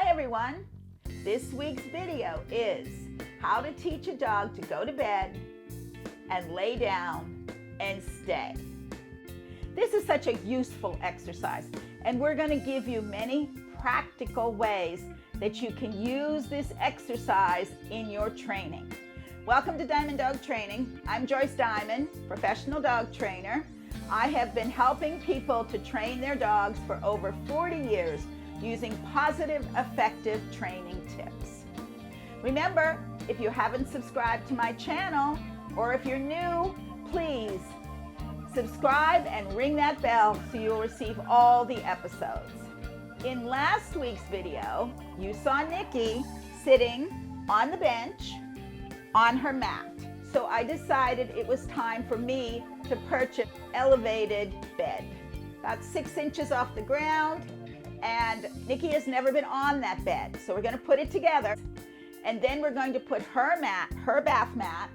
Hi everyone. This week's video is how to teach a dog to go to bed and lay down and stay. This is such a useful exercise, and we're going to give you many practical ways that you can use this exercise in your training. Welcome to Diamond Dog Training. I'm Joyce Diamond, professional dog trainer. I have been helping people to train their dogs for over 40 years using positive, effective training tips. Remember, if you haven't subscribed to my channel, or if you're new, please subscribe and ring that bell so you'll receive all the episodes. In last week's video, you saw Nikki sitting on the bench on her mat. So I decided it was time for me to purchase an elevated bed, about 6 inches off the ground, and Nikki has never been on that bed. So we're going to put it together, and then we're going to put her mat, her bath mat,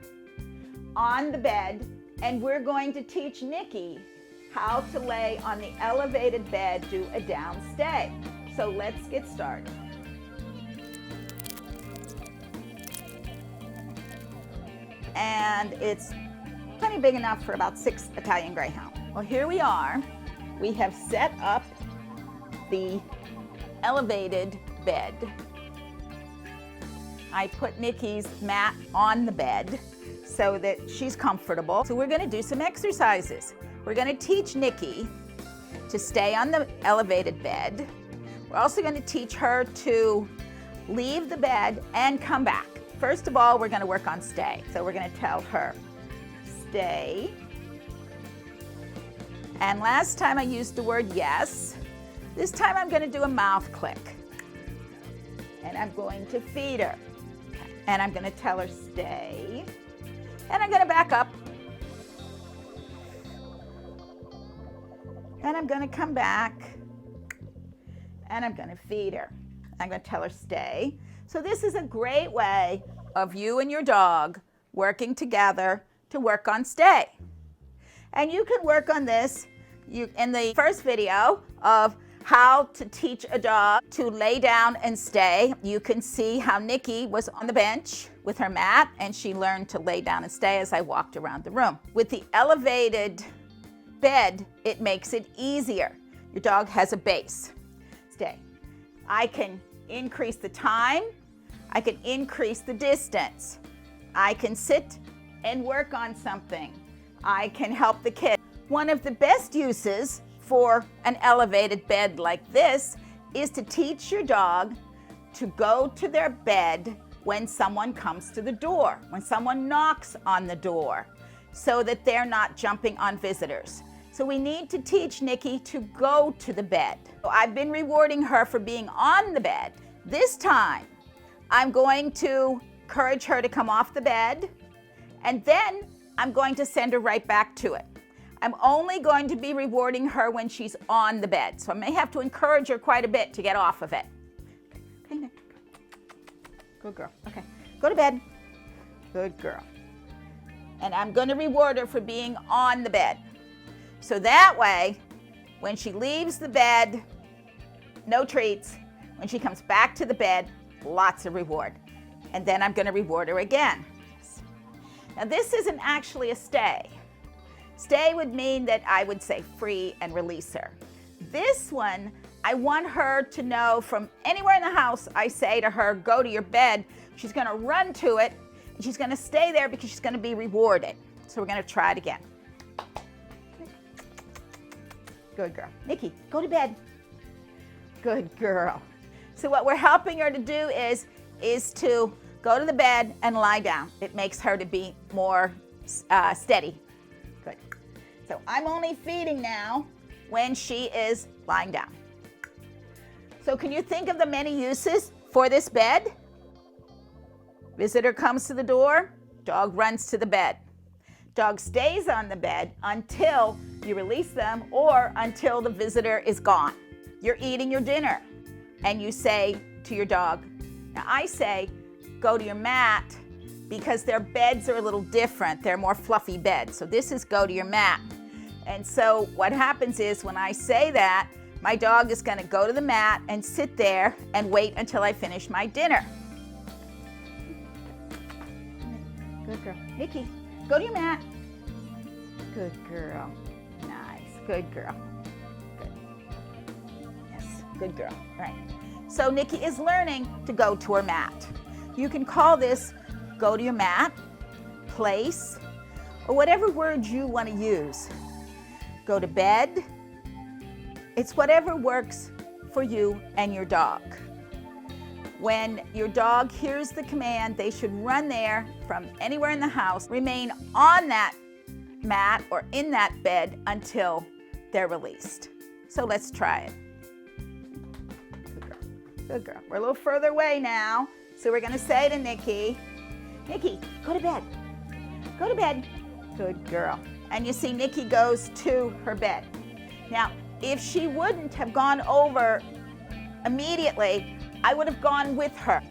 on the bed, and we're going to teach Nikki how to lay on the elevated bed, do a down stay. So let's get started. And it's plenty big enough for about 6 Italian Greyhounds. Well, here we are. We have set up the elevated bed. I put Nikki's mat on the bed so that she's comfortable. So we're going to do some exercises. We're going to teach Nikki to stay on the elevated bed. We're also going to teach her to leave the bed and come back. First of all, we're going to work on stay. So we're going to tell her, stay. And last time I used the word yes. This time I'm going to do a mouth click. And I'm going to feed her. And I'm going to tell her, stay. And I'm going to back up. And I'm going to come back. And I'm going to feed her. I'm going to tell her, stay. So this is a great way of you and your dog working together to work on stay. And you can work on this in the first video of how to teach a dog to lay down and stay. You can see how Nikki was on the bench with her mat and she learned to lay down and stay as I walked around the room. With the elevated bed, it makes it easier. Your dog has a base. Stay. I can increase the time. I can increase the distance. I can sit and work on something. I can help the kid. One of the best uses for an elevated bed like this is to teach your dog to go to their bed when someone comes to the door, when someone knocks on the door, so that they're not jumping on visitors. So we need to teach Nikki to go to the bed. So I've been rewarding her for being on the bed. This time, I'm going to encourage her to come off the bed, and then I'm going to send her right back to it. I'm only going to be rewarding her when she's on the bed, so I may have to encourage her quite a bit to get off of it. Okay, Nick. Good girl. Okay, go to bed. Good girl. And I'm going to reward her for being on the bed. So that way, when she leaves the bed, no treats. When she comes back to the bed, lots of reward. And then I'm going to reward her again. Now this isn't actually a stay. Stay would mean that I would say free and release her. This one, I want her to know from anywhere in the house, I say to her, go to your bed. She's going to run to it, and she's going to stay there because she's going to be rewarded. So we're going to try it again. Good girl. Nikki, go to bed. Good girl. So what we're helping her to do is to go to the bed and lie down. It makes her to be more steady. Good. So I'm only feeding now when she is lying down. So can you think of the many uses for this bed? Visitor comes to the door, dog runs to the bed. Dog stays on the bed until you release them or until the visitor is gone. You're eating your dinner and you say to your dog, now I say, go to your mat because their beds are a little different. They're more fluffy beds. So this is go to your mat. And so what happens is when I say that, my dog is going to go to the mat and sit there and wait until I finish my dinner. Good girl. Nikki, go to your mat. Good girl. Nice. Good girl. Good. Yes, good girl. All right. So Nikki is learning to go to her mat. You can call this go to your mat, place, or whatever words you want to use. Go to bed. It's whatever works for you and your dog. When your dog hears the command, they should run there from anywhere in the house, remain on that mat or in that bed until they're released. So let's try it. Good girl. Good girl. We're a little further away now. So we're going to say to Nikki, Nikki, go to bed. Go to bed. Good girl. And you see Nikki goes to her bed. Now, if she wouldn't have gone over immediately, I would have gone with her.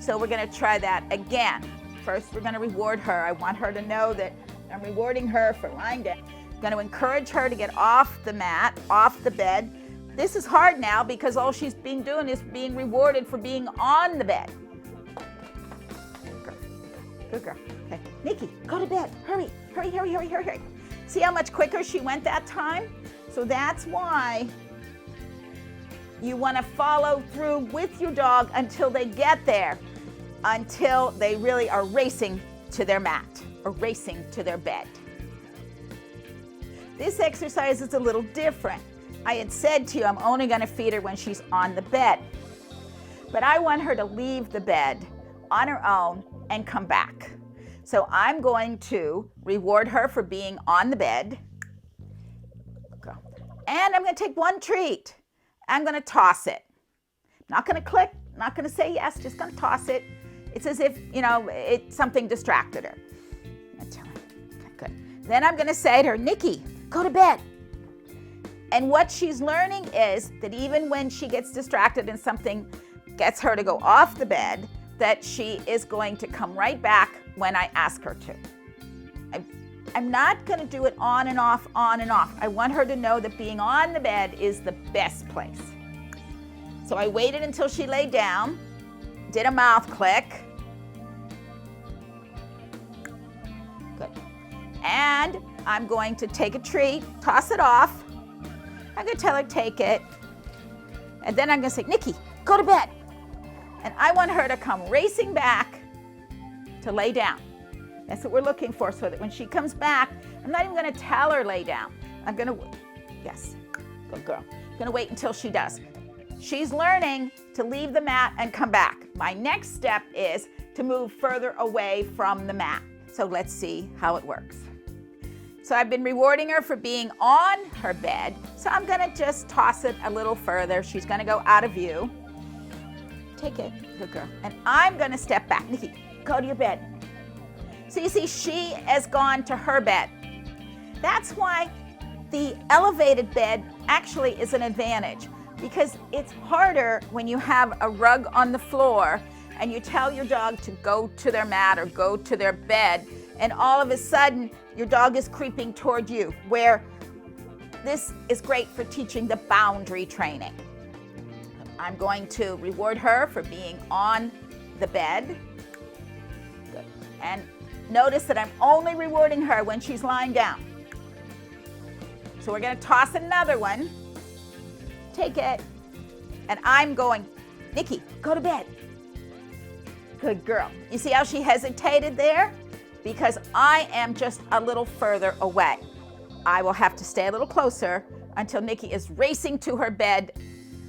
So we're going to try that again. First, we're going to reward her. I want her to know that I'm rewarding her for lying down. I'm going to encourage her to get off the mat, off the bed. This is hard now because all she's been doing is being rewarded for being on the bed. Good girl. Good girl. Okay. Nikki, go to bed. Hurry, hurry, hurry, hurry, hurry, hurry. See how much quicker she went that time? So that's why you want to follow through with your dog until they get there, until they really are racing to their mat or racing to their bed. This exercise is a little different. I had said to you, I'm only going to feed her when she's on the bed. But I want her to leave the bed on her own and come back. So I'm going to reward her for being on the bed. And I'm going to take one treat. I'm going to toss it. Not going to click, not going to say yes, just going to toss it. It's as if, something distracted her. Okay, good. Then I'm going to say to her, Nikki, go to bed. And what she's learning is that even when she gets distracted and something gets her to go off the bed, that she is going to come right back when I ask her to. I'm not going to do it on and off, on and off. I want her to know that being on the bed is the best place. So I waited until she lay down, did a mouth click. Good. And I'm going to take a treat, toss it off. I'm going to tell her take it. And then I'm going to say, Nikki, go to bed. And I want her to come racing back to lay down. That's what we're looking for, so that when she comes back, I'm not even going to tell her lay down. I'm going to, yes, good girl. I'm going to wait until she does. She's learning to leave the mat and come back. My next step is to move further away from the mat. So let's see how it works. So I've been rewarding her for being on her bed. So I'm going to just toss it a little further. She's going to go out of view. Take it, good girl. And I'm going to step back. Nikki, go to your bed. So you see, she has gone to her bed. That's why the elevated bed actually is an advantage, because it's harder when you have a rug on the floor and you tell your dog to go to their mat or go to their bed, and all of a sudden your dog is creeping toward you, where this is great for teaching the boundary training. I'm going to reward her for being on the bed. Good. And notice that I'm only rewarding her when she's lying down. So we're going to toss another one. Take it. And I'm going, Nikki, go to bed. Good girl. You see how she hesitated there? Because I am just a little further away. I will have to stay a little closer until Nikki is racing to her bed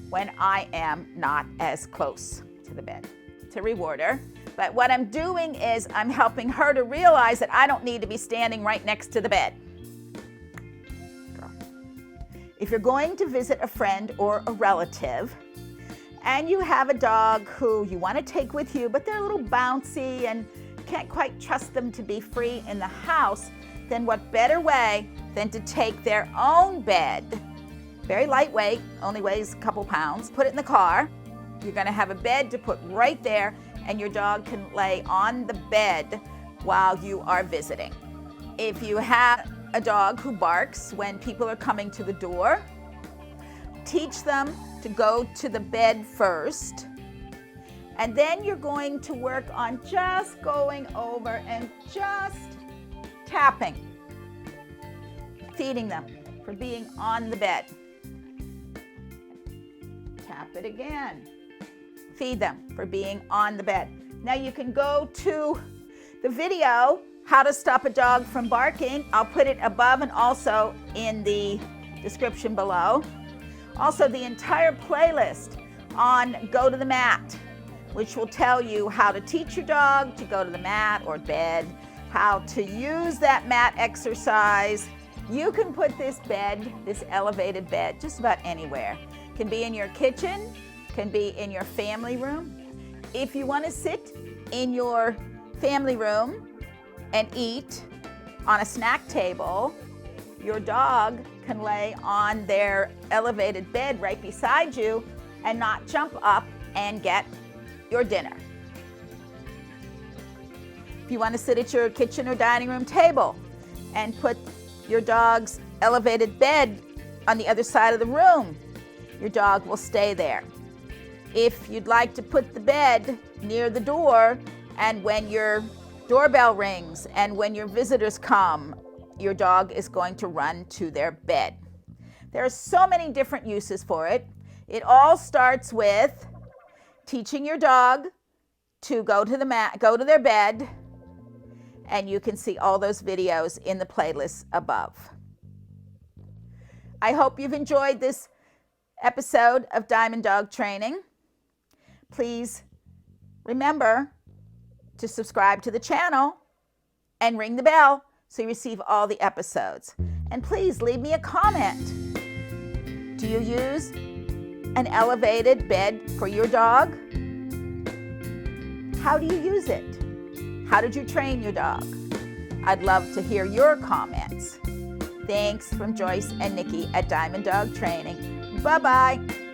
when I am not as close to the bed to reward her. But what I'm doing is I'm helping her to realize that I don't need to be standing right next to the bed. Girl. If you're going to visit a friend or a relative, and you have a dog who you want to take with you, but they're a little bouncy and can't quite trust them to be free in the house, then what better way than to take their own bed, very lightweight, only weighs a couple pounds, put it in the car. You're going to have a bed to put right there, and your dog can lay on the bed while you are visiting. If you have a dog who barks when people are coming to the door, teach them to go to the bed first, and then you're going to work on just going over and just tapping, feeding them for being on the bed. Tap it again. Feed them for being on the bed. Now you can go to the video, How to Stop a Dog from Barking. I'll put it above and also in the description below. Also, the entire playlist on Go to the Mat, which will tell you how to teach your dog to go to the mat or bed, how to use that mat exercise. You can put this bed, this elevated bed, just about anywhere. It can be in your kitchen, can be in your family room. If you want to sit in your family room and eat on a snack table, your dog can lay on their elevated bed right beside you and not jump up and get your dinner. If you want to sit at your kitchen or dining room table and put your dog's elevated bed on the other side of the room, your dog will stay there. If you'd like to put the bed near the door, and when your doorbell rings and when your visitors come, your dog is going to run to their bed. There are so many different uses for it. It all starts with teaching your dog to go to the mat, go to their bed, and you can see all those videos in the playlist above. I hope you've enjoyed this episode of Diamond Dog Training. Please remember to subscribe to the channel and ring the bell so you receive all the episodes. And please leave me a comment. Do you use an elevated bed for your dog? How do you use it? How did you train your dog? I'd love to hear your comments. Thanks from Joyce and Nikki at Diamond Dog Training. Bye-bye.